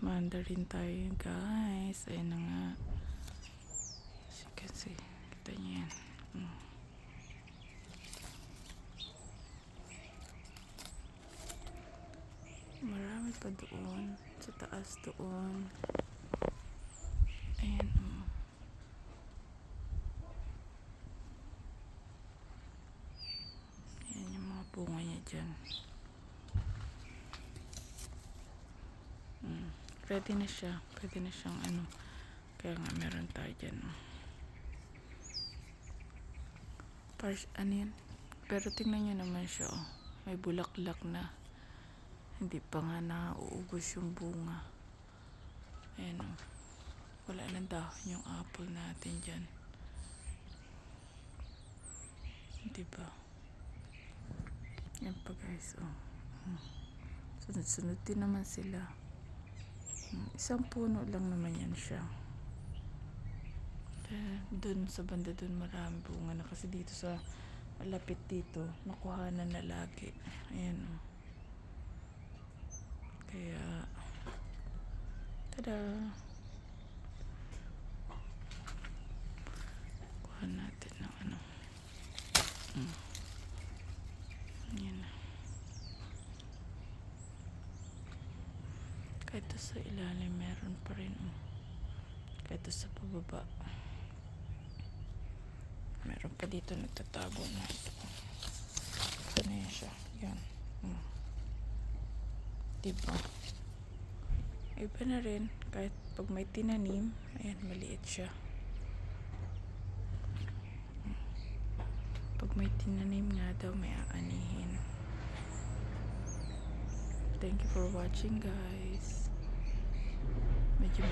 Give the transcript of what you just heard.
Mandarin tayo guys. Ayan na nga. As you can see. Kita nyo yan. Marami pa doon. Sa taas doon. Ayan. Ayan yung mga bunga niya dyan. Pwede na siya. Pwede na siyang ano. Kaya nga meron tayo dyan. Ano yan? Pero tingnan nyo naman siya. Oh. May bulaklak na. Hindi pa nga nauubos yung bunga. Ayan oh. Wala nang dahon yung apple natin dyan. Diba? Yan pa guys. Oh. Sunod-sunod din naman sila. Isang puno lang naman yan siya. Doon sa banda doon marami bunga na kasi dito sa malapit dito nakuhanan na lagi. Ayan o. Kaya tada! Kuha natin ng ano. Ayan. Kahit sa ilalim meron pa rin kahit sa pababa meron pa dito nagtatago na ito. Ano yan siya? Yan. Diba? Iba na rin kahit pag may tinanim ayan maliit siya. Pag may tinanim nga daw may aanihin. Thank you for watching guys. Medyo